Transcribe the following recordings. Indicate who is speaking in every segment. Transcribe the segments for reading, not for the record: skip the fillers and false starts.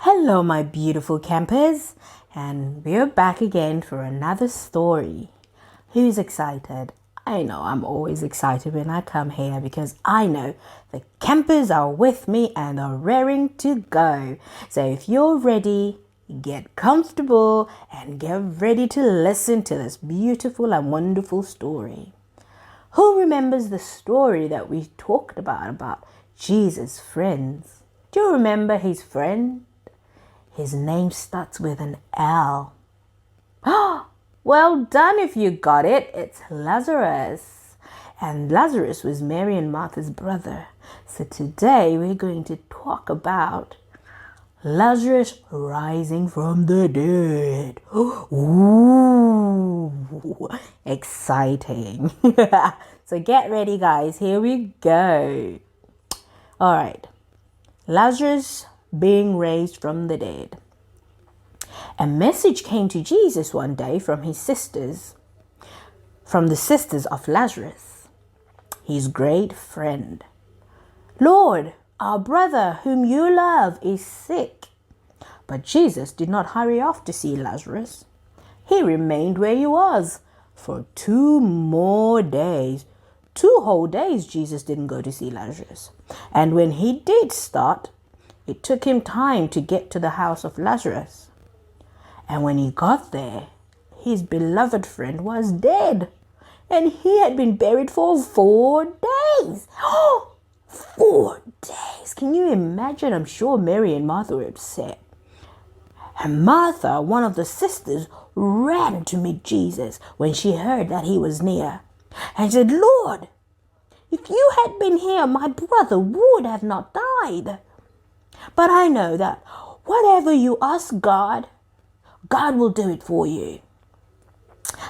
Speaker 1: Hello, my beautiful campers, and we're back again for another story. Who's excited? I know I'm always excited when I come here because I know the campers are with me and are raring to go. So if you're ready, get comfortable and get ready to listen to this beautiful and wonderful story. Who remembers the story that we talked about Jesus' friends? Do you remember his friend? His name starts with an L. Well done if you got it. It's Lazarus. And Lazarus was Mary and Martha's brother. So today we're going to talk about Lazarus rising from the dead. Ooh, exciting. So get ready, guys. Here we go. All right. Lazarus being raised from the dead. A message came to Jesus one day from the sisters of Lazarus, his great friend. Lord, our brother whom you love is sick. But Jesus did not hurry off to see Lazarus. He remained where he was for 2 more days. 2 whole days Jesus didn't go to see Lazarus. And when he did start, it took him time to get to the house of Lazarus. And when he got there, his beloved friend was dead. And he had been buried for 4 days. 4 days. Can you imagine? I'm sure Mary and Martha were upset. And Martha, one of the sisters, ran to meet Jesus when she heard that he was near. And said, Lord, if you had been here, my brother would have not died. But I know that whatever you ask God, God will do it for you.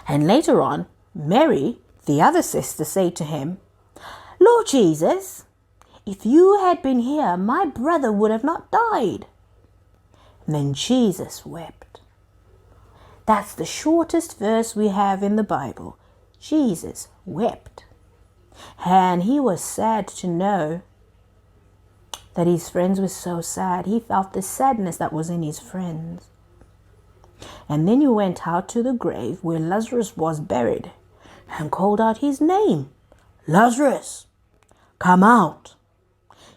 Speaker 1: And later on, Mary, the other sister, said to him, Lord Jesus, if you had been here, my brother would have not died. And then Jesus wept. That's the shortest verse we have in the Bible. Jesus wept. And he was sad to know that his friends were so sad. He felt the sadness that was in his friends. And then he went out to the grave where Lazarus was buried and called out his name. Lazarus, come out.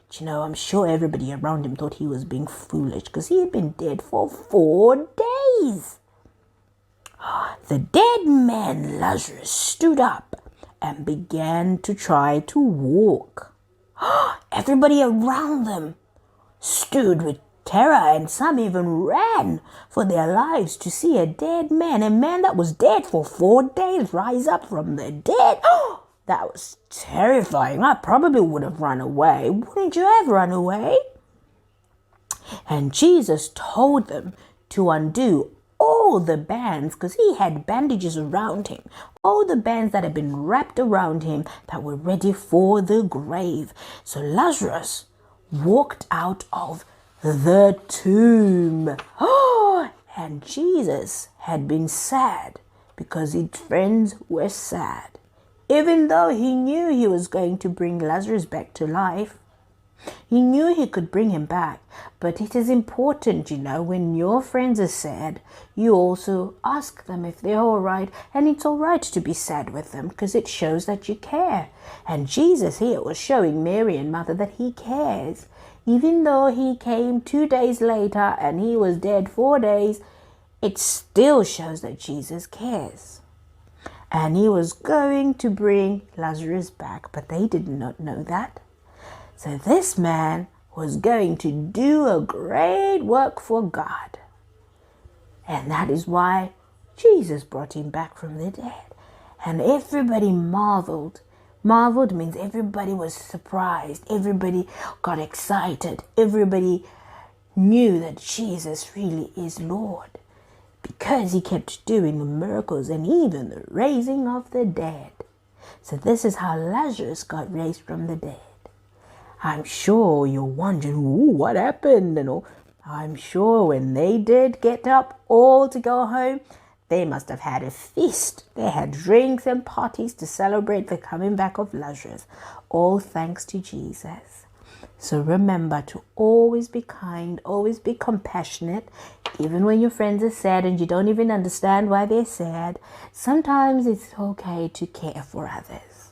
Speaker 1: Do you know, I'm sure everybody around him thought he was being foolish because he had been dead for 4 days. The dead man Lazarus stood up and began to try to walk. Everybody around them stood with terror, and some even ran for their lives to see a dead man, a man that was dead for 4 days, rise up from the dead. That was terrifying. I probably would have run away. Wouldn't you have run away? And Jesus told them to undo all the bands, because he had bandages around him, all the bands that had been wrapped around him that were ready for the grave. So Lazarus walked out of the tomb. And Jesus had been sad because his friends were sad. Even though he knew he was going to bring Lazarus back to life, he knew he could bring him back. But it is important, when your friends are sad, you also ask them if they're all right. And it's all right to be sad with them because it shows that you care. And Jesus here was showing Mary and Martha that he cares. Even though he came 2 days later and he was dead 4 days, it still shows that Jesus cares. And he was going to bring Lazarus back, but they did not know that. So this man was going to do a great work for God. And that is why Jesus brought him back from the dead. And everybody marveled. Marveled means everybody was surprised. Everybody got excited. Everybody knew that Jesus really is Lord, because he kept doing the miracles and even the raising of the dead. So this is how Lazarus got raised from the dead. I'm sure you're wondering, what happened? I'm sure when they did get up all to go home, they must have had a feast. They had drinks and parties to celebrate the coming back of Lazarus. All thanks to Jesus. So remember to always be kind, always be compassionate, even when your friends are sad and you don't even understand why they're sad. Sometimes it's okay to care for others.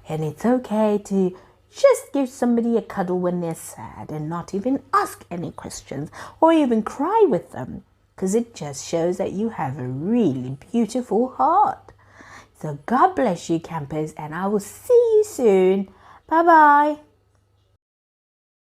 Speaker 1: And it's okay to just give somebody a cuddle when they're sad and not even ask any questions or even cry with them, because it just shows that you have a really beautiful heart. So God bless you, campers, and I will see you soon. Bye-bye.